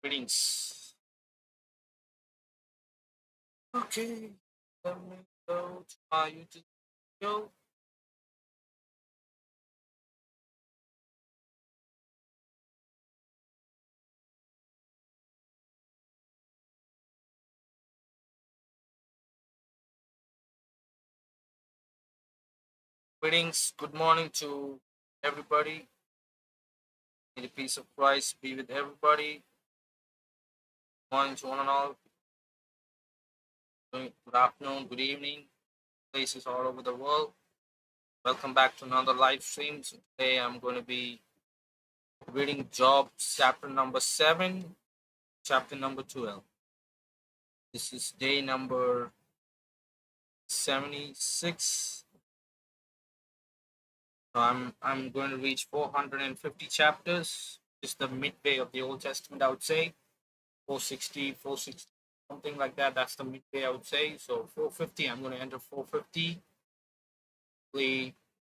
Greetings. Okay, let me go to my YouTube video. Greetings. Good morning to everybody. May the peace of Christ be with everybody. Good morning to one and all. Good afternoon, good evening, places all over the world. Welcome back to another live stream. So today I'm going to be reading Job chapter number 7, chapter number 12. This is day number 76. So I'm going to reach 450 chapters. It's the midway of the Old Testament, I would say. 460, something like that. That's the midway, I would say. So 450, I'm going to enter 450.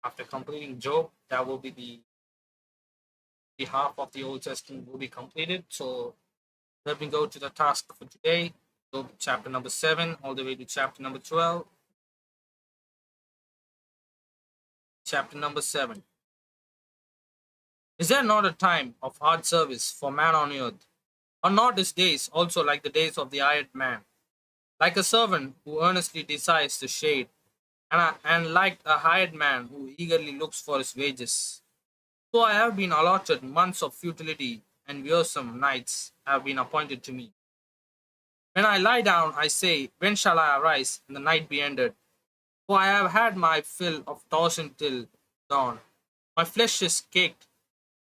After completing Job, that will be the half of the Old Testament will be completed. So let me go to the task for today. Job chapter number 7 all the way to chapter number 12. Chapter number 7. Is there not a time of hard service for man on earth? Are not his days also like the days of the hired man? Like a servant who earnestly desires the shade, and like a hired man who eagerly looks for his wages. So I have been allotted months of futility, and wearisome nights have been appointed to me. When I lie down, I say, when shall I arise, and the night be ended? For I have had my fill of tossing till dawn. My flesh is caked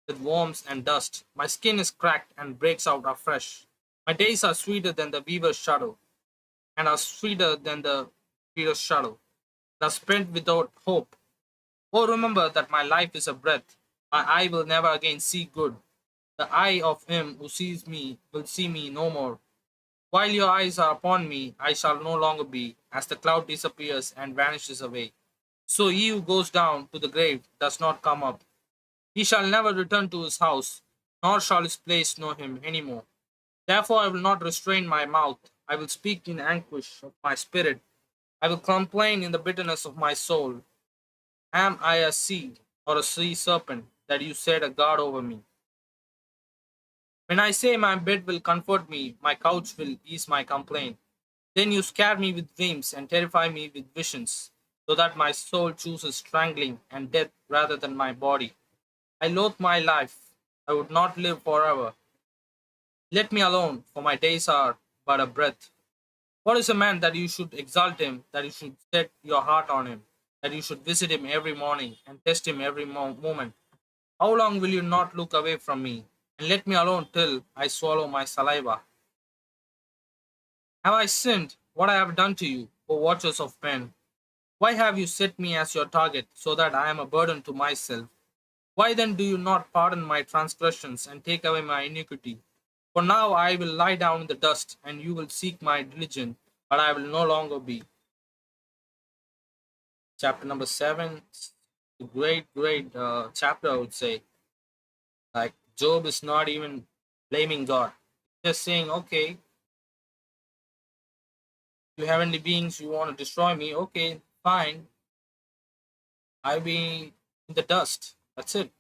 with worms and dust. My skin is cracked and breaks out afresh. My days are sweeter than the weaver's shadow, and are sweeter than the weaver's shadow. They are spent without hope. Oh, remember that my life is a breath. My eye will never again see good. The eye of him who sees me will see me no more. While your eyes are upon me, I shall no longer be, as the cloud disappears and vanishes away. So he who goes down to the grave does not come up. He shall never return to his house, nor shall his place know him any more. Therefore I will not restrain my mouth. I will speak in anguish of my spirit. I will complain in the bitterness of my soul. Am I a seed or a sea serpent that you set a guard over me? When I say my bed will comfort me, my couch will ease my complaint, then you scare me with dreams and terrify me with visions, so that my soul chooses strangling and death rather than my body. I loathe my life. I would not live forever. Let me alone, for my days are but a breath. What is a man that you should exalt him, that you should set your heart on him, that you should visit him every morning and test him every moment? How long will you not look away from me, and let me alone till I swallow my saliva? Have I sinned what I have done to you, O watchers of men? Why have you set me as your target, so that I am a burden to myself? Why then do you not pardon my transgressions and take away my iniquity? For now I will lie down in the dust, and you will seek my diligence, but I will no longer be. Chapter number 7, a great chapter, I would say. Like, Job is not even blaming God, just saying, okay, you heavenly beings, you want to destroy me, okay, fine, I'll be in the dust. That's it.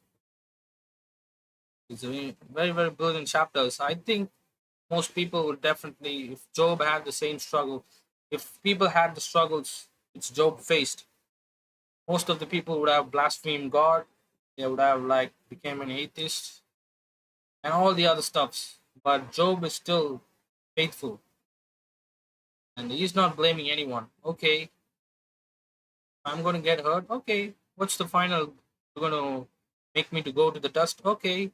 It's a very brilliant chapters. I think most people would definitely, if Job had the same struggle, if people had the struggles which Job faced, most of the people would have blasphemed God. They would have like became an atheist and all the other stuffs. But Job is still faithful, and he's not blaming anyone. Okay, I'm going to get hurt. Okay, what's the final? You're going to make me to go to the dust. Okay,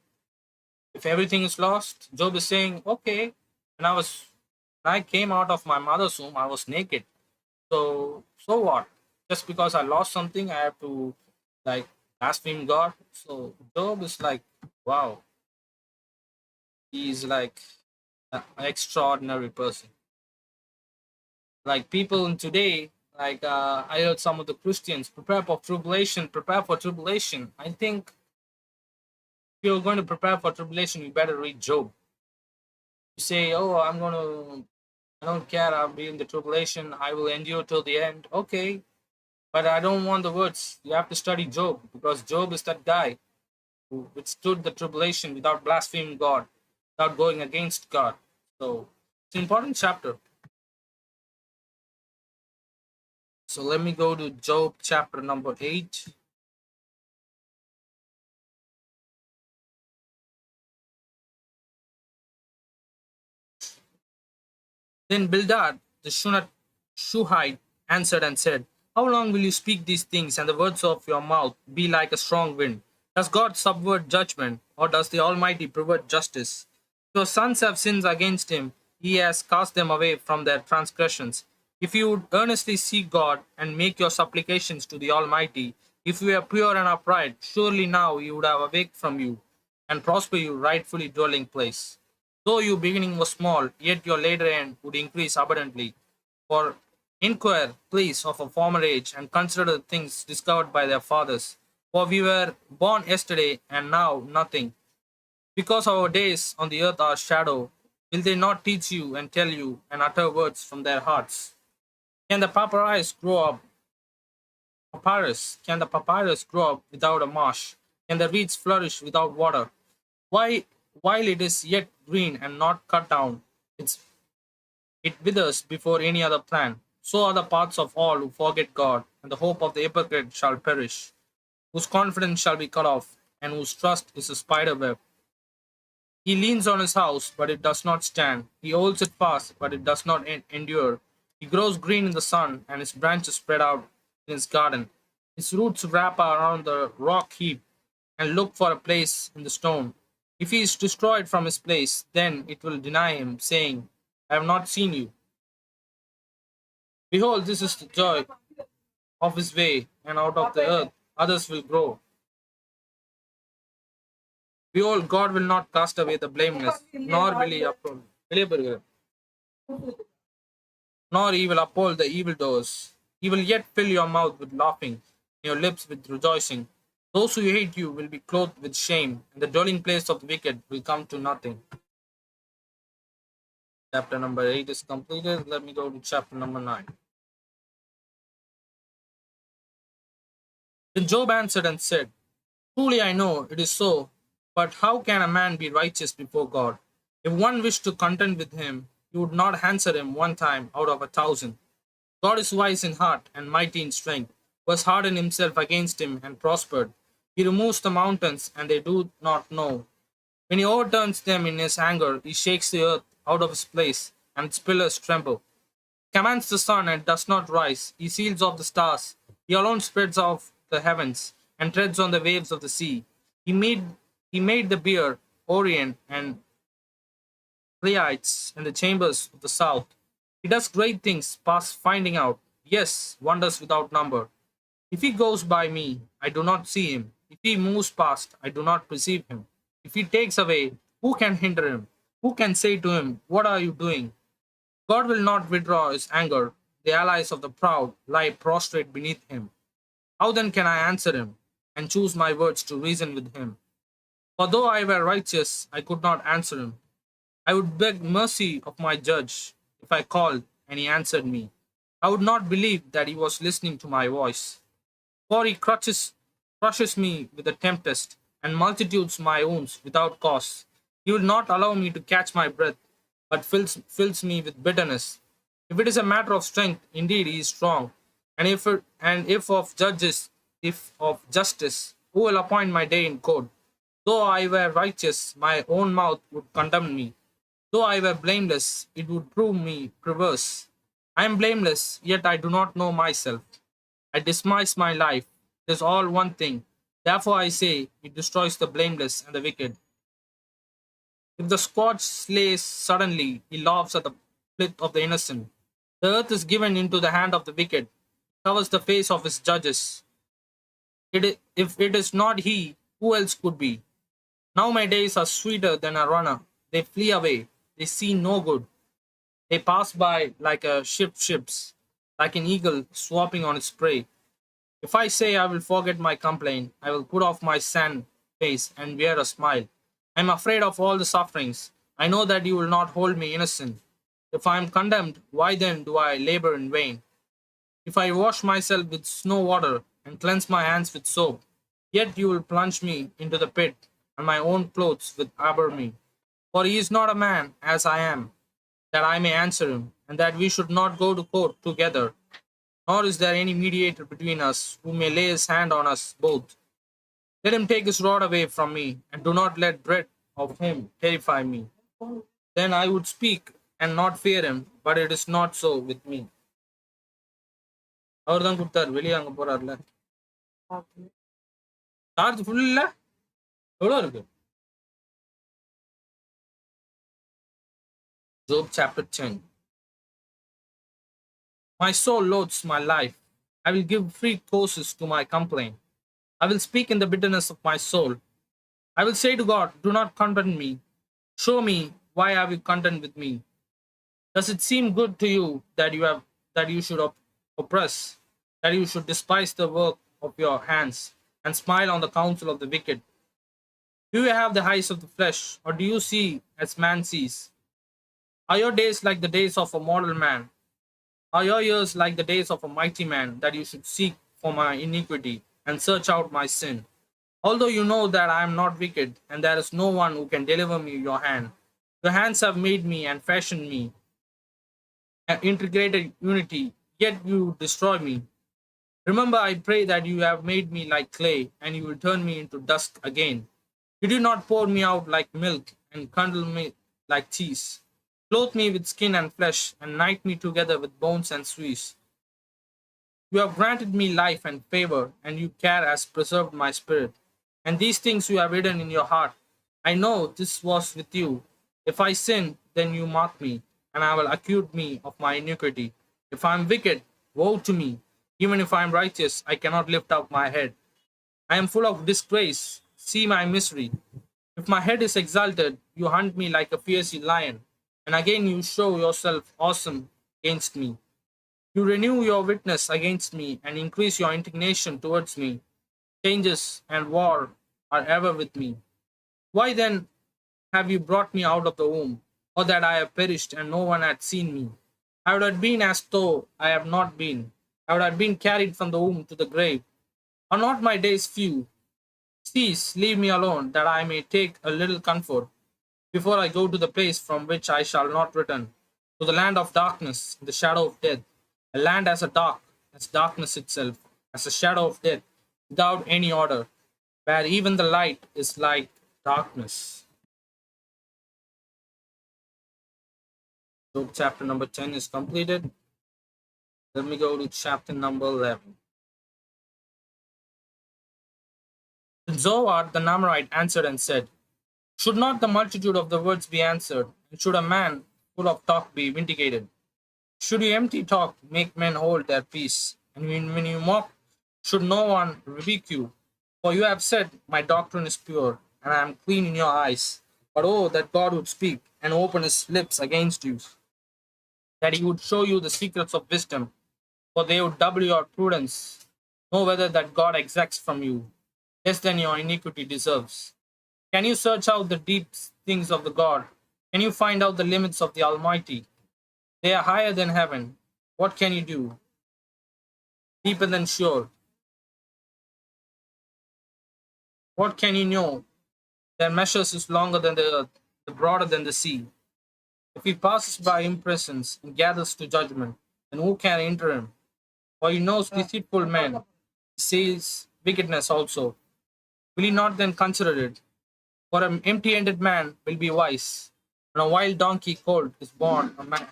if everything is lost, Job is saying, okay, when I came out of my mother's womb, I was naked. So what? Just because I lost something, I have to like blaspheme God. So Job is like, wow, he's like an extraordinary person. Like people in today, like I heard some of the Christians prepare for tribulation, prepare for tribulation. I think if you're going to prepare for tribulation, you better read Job. You say, "Oh, I don't care. I'll be in the tribulation. I will endure till the end." Okay, but I don't want the words. You have to study Job because Job is that guy who withstood the tribulation without blaspheming God, without going against God. So it's an important chapter. So let me go to Job chapter number 8. Then Bildad the Shuhite answered and said, "How long will you speak these things, and the words of your mouth be like a strong wind? Does God subvert judgment, or does the Almighty pervert justice? Your sons have sinned against him, he has cast them away from their transgressions. If you would earnestly seek God and make your supplications to the Almighty, if you are pure and upright, surely now he would have awake from you and prosper you rightfully dwelling place. Though your beginning was small, yet your later end would increase abundantly. For inquire, please, of a former age, and consider the things discovered by their fathers. For we were born yesterday, and now nothing. Because our days on the earth are shadow, will they not teach you and tell you and utter words from their hearts? Can the papyrus grow up without a marsh? Can the reeds flourish without water? Why, while it is yet green and not cut down, it withers before any other plant. So are the paths of all who forget God, and the hope of the hypocrite shall perish, whose confidence shall be cut off, and whose trust is a spider web. He leans on his house, but it does not stand. He holds it fast, but it does not endure. He grows green in the sun, and his branches spread out in his garden. His roots wrap around the rock heap and look for a place in the stone. If he is destroyed from his place, then it will deny him, saying, I have not seen you. Behold, this is the joy of his way, and out of the earth others will grow. Behold, God will not cast away the blameless, nor will he uphold, nor he will uphold the evildoers. He will yet fill your mouth with laughing, and your lips with rejoicing. Those who hate you will be clothed with shame, and the dwelling place of the wicked will come to nothing. Chapter number 8 is completed. Let me go to chapter number 9. Then Job answered and said, Truly I know it is so, but how can a man be righteous before God? If one wished to contend with him, he would not answer him one time out of 1,000. God is wise in heart and mighty in strength, who has hardened himself against him and prospered. He removes the mountains, and they do not know. When he overturns them in his anger, he shakes the earth out of its place, and its pillars tremble. He commands the sun, and does not rise. He seals off the stars. He alone spreads out the heavens, and treads on the waves of the sea. He made the beer, Orient, and Pleiades in the chambers of the south. He does great things past finding out, yes, wonders without number. If he goes by me, I do not see him. If he moves past, I do not perceive him. If he takes away, who can hinder him? Who can say to him, What are you doing? God will not withdraw his anger. The allies of the proud lie prostrate beneath him. How then can I answer him, and choose my words to reason with him? For though I were righteous, I could not answer him. I would beg mercy of my judge if I called, and he answered me. I would not believe that he was listening to my voice. For he crushes me with a tempest, and multitudes my wounds without cause. He will not allow me to catch my breath, but fills me with bitterness. If it is a matter of strength, indeed he is strong. And if of justice, who will appoint my day in court? Though I were righteous, my own mouth would condemn me. Though I were blameless, it would prove me perverse. I am blameless, yet I do not know myself. I despise my life. It is all one thing. Therefore I say, it destroys the blameless and the wicked. If the scourge slays suddenly, he laughs at the pith of the innocent. The earth is given into the hand of the wicked, covers the face of his judges. If it is not he, who else could be? Now my days are sweeter than a runner. They flee away. They see no good. They pass by like a ships, like an eagle swooping on its prey. If I say I will forget my complaint, I will put off my sad face and wear a smile. I am afraid of all the sufferings. I know that you will not hold me innocent. If I am condemned, why then do I labor in vain? If I wash myself with snow water and cleanse my hands with soap, yet you will plunge me into the pit, and my own clothes will abhor me. For he is not a man as I am, that I may answer him, and that we should not go to court together. Nor is there any mediator between us who may lay his hand on us both. Let him take his rod away from me, and do not let dread of him terrify me. Then I would speak and not fear him, but it is not so with me. அவர் தான் கொடுத்தாரு, வெளியே அங்க போறாருல. Charge full இல்ல, எவ்வளவு இருக்கு? Job chapter 10. My soul loathes my life. I will give free courses to my complaint. I will speak in the bitterness of my soul. I will say to God, do not condemn me. Show me why are you content with me. Does it seem good to you that you should oppress, that you should despise the work of your hands, and smile on the counsel of the wicked? Do you have the eyes of the flesh, or do you see as man sees? Are your days like the days of a mortal man? Are your years like the days of a mighty man, that you should seek for my iniquity and search out my sin? Although you know that I am not wicked, and there is no one who can deliver me your hand, your hands have made me and fashioned me, and integrated unity, yet you destroy me. Remember, I pray that you have made me like clay, and you will turn me into dust again. You do not pour me out like milk, and curdle me like cheese. Clothe me with skin and flesh, and knight me together with bones and sweets. You have granted me life and favor, and you care has preserved my spirit. And these things you have hidden in your heart. I know this was with you. If I sin, then you mark me, and I will accuse me of my iniquity. If I am wicked, woe to me. Even if I am righteous, I cannot lift up my head. I am full of disgrace. See my misery. If my head is exalted, you hunt me like a fierce lion, and again you show yourself awesome against me. You renew your witness against me and increase your indignation towards me. Changes and war are ever with me. Why then have you brought me out of the womb, or that I have perished and no one had seen me? I would have been as though I have not been. I would have been carried from the womb to the grave. Are not my days few? Cease, leave me alone, that I may take a little comfort, before I go to the place from which I shall not return, to the land of darkness, the shadow of death, a land as darkness itself, as a shadow of death, without any order, where even the light is like darkness. So chapter number 10 is completed. Let me go to chapter number 11. Zoar the Naamorite answered and said, should not the multitude of the words be answered, and should a man full of talk be vindicated? Should you empty talk make men hold their peace? And when you mock, should no one rebuke you? For you have said, my doctrine is pure, and I am clean in your eyes. But oh, that God would speak and open his lips against you, that he would show you the secrets of wisdom, for they would double your prudence. Know whether that God exacts from you less than your iniquity deserves. Can you search out the deep things of the God? Can you find out the limits of the Almighty? They are higher than heaven. What can you do? Deeper than Sheol. What can you know? Their measures is longer than the earth, broader than the sea. If he passes by imprisons and gathers to judgment, then who can enter him? For he knows deceitful men. He sees wickedness also. Will he not then consider it? For an empty-handed man will be wise, and a wild donkey colt is born a man.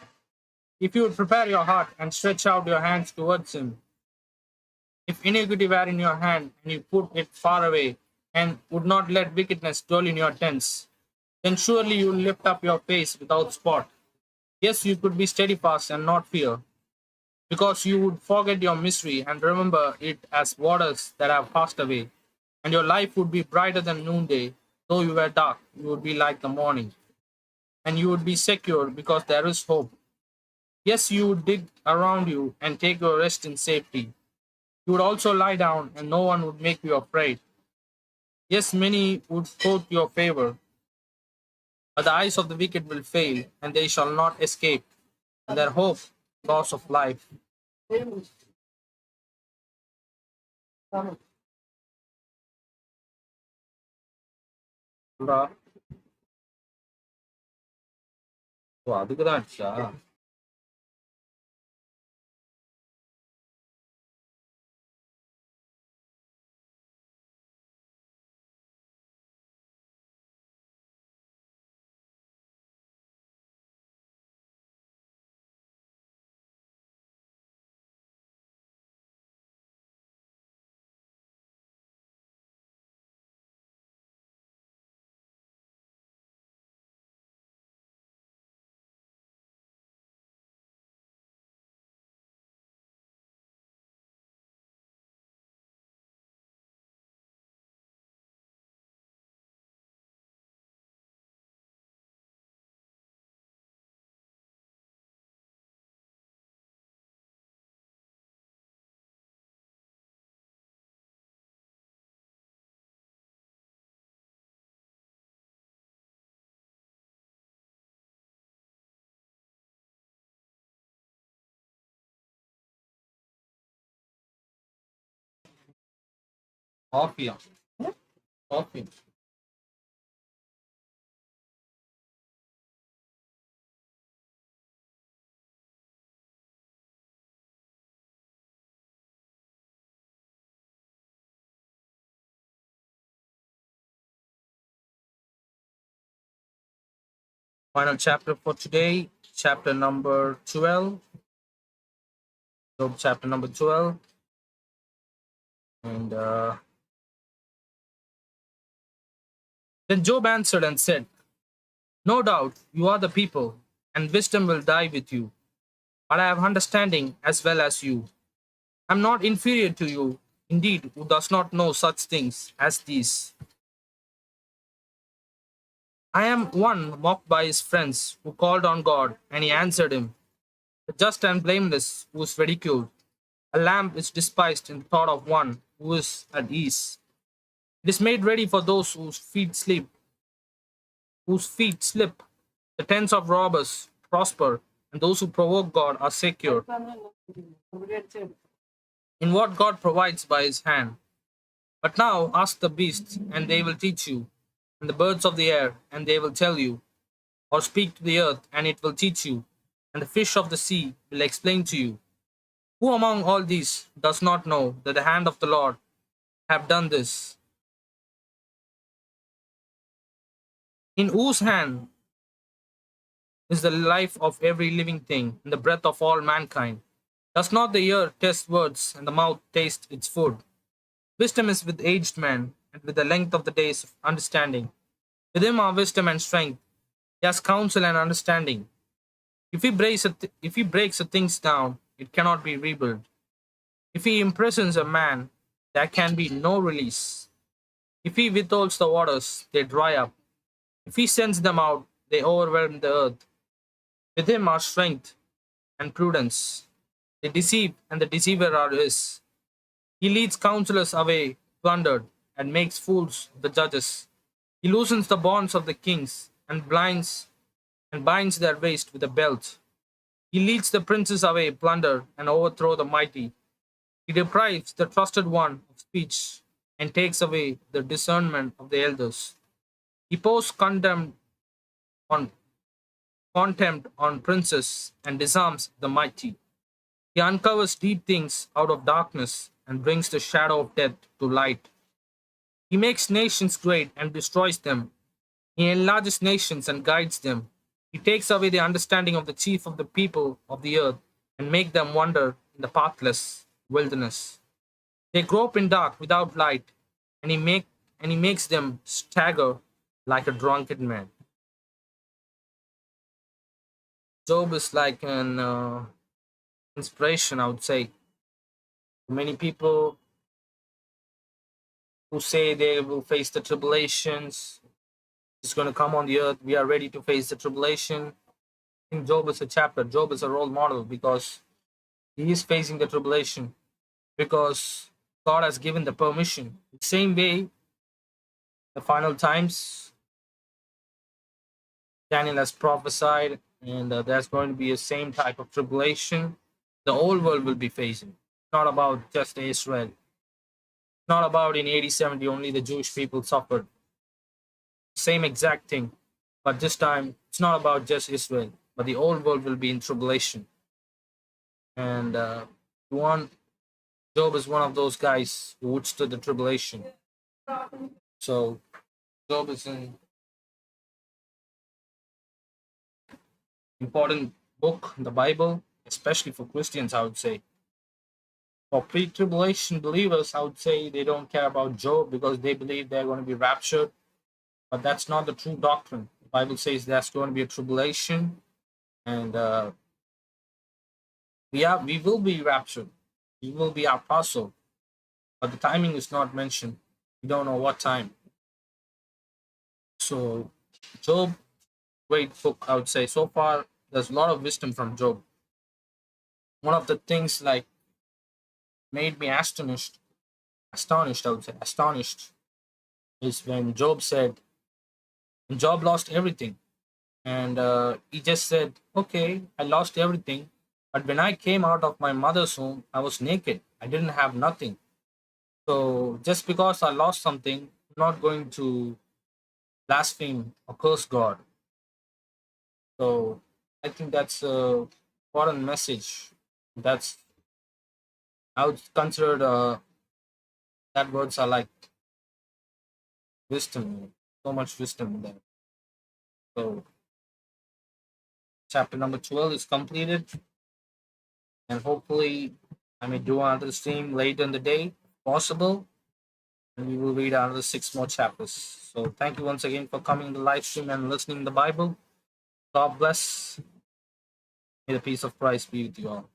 If you would prepare your heart and stretch out your hands towards him, if iniquity were in your hand, and you put it far away, and would not let wickedness dwell in your tents, then surely you will lift up your face without spot. Yes, you could be steadfast and not fear, because you would forget your misery and remember it as waters that have passed away, and your life would be brighter than noonday. Though you were dark, you would be like the morning, and you would be secure because there is hope. Yes, you would dig around you and take your rest in safety. You would also lie down, and no one would make you afraid. Yes, many would quote your favor. But the eyes of the wicked will fail, and they shall not escape, and their hope loss of life. Bra. ஓ அதுக்கு தான் அடிச்சா. Coffee. Coffee. Final chapter for today, chapter number 12. Job chapter number 12. And then Job answered and said, no doubt you are the people, and wisdom will die with you. But I have understanding as well as you. I am not inferior to you, indeed, who does not know such things as these. I am one mocked by his friends, who called on God, and he answered him. The just and blameless, who is ridiculed. A lamp is despised in the thought of one who is at ease. It is made ready for those whose feet slip. The tents of robbers prosper, and those who provoke God are secure. In what God provides by his hand. But now ask the beasts, and they will teach you, and the birds of the air, and they will tell you, or speak to the earth, and it will teach you, and the fish of the sea will explain to you. Who among all these does not know that the hand of the Lord have done this? In whose hand is the life of every living thing, and the breath of all mankind? Does not the ear test words, and the mouth taste its food? Wisdom is with aged men, and with the length of the days of understanding. With him are wisdom and strength. He has counsel and understanding. If he breaks a things down, it cannot be rebuilt. If he imprisons a man, there can be no release. If he withholds the waters, they dry up. If he sends them out, they overwhelm the earth. With him are strength and prudence. They deceive, and the deceiver are his. He leads counselors away plundered, and makes fools of the judges. He loosens the bonds of the kings, and binds their waist with a belt. He leads the princes away plundered, and overthrow the mighty. He deprives the trusted one of speech, and takes away the discernment of the elders. He pours on contempt on princes, and disarms the mighty. He uncovers deep things out of darkness, and brings the shadow of death to light. He makes nations great and destroys them. He enlarges nations and guides them. He takes away the understanding of the chief of the people of the earth, and make them wander in the pathless wilderness. They grope in dark without light, and he makes them stagger like a drunken man. Job is like an inspiration, I would say. Many people who say they will face the tribulations, it's going to come on the earth. We are ready to face the tribulation. I think Job is a chapter. Job is a role model because he is facing the tribulation because God has given the permission. The same way, the final times, Daniel has prophesied, and there's going to be a same type of tribulation the whole world will be facing. Not about just Israel. Not about in 80, 70 only the Jewish people suffered. Same exact thing. But this time, it's not about just Israel, but the whole world will be in tribulation. And one Job is one of those guys who withstood the tribulation. So Job is an important book in the Bible, especially for Christians, I would say. For pre-tribulation believers, I would say they don't care about Job because they believe they're going to be raptured. But that's not the true doctrine. The Bible says there's going to be a tribulation, and we will be raptured. We will be our apostle, but the timing is not mentioned. We don't know what time. So, Job, great book, I would say. So far, there's a lot of wisdom from Job. One of the things like made me astonished, I would say, astonished, is when Job said, when Job lost everything, and he just said, "Okay, I lost everything, but when I came out of my mother's womb, I was naked. I didn't have nothing. So just because I lost something, I'm not going to blaspheme or curse God." So I think that's a important message. That's I would consider that words are like wisdom, so much wisdom in there. So chapter number 12 is completed, and hopefully I may do another stream later in the day, if possible, and we will read another 6 more chapters. So thank you once again for coming to the live stream and listening to the Bible. God bless. May the peace of Christ be with you all.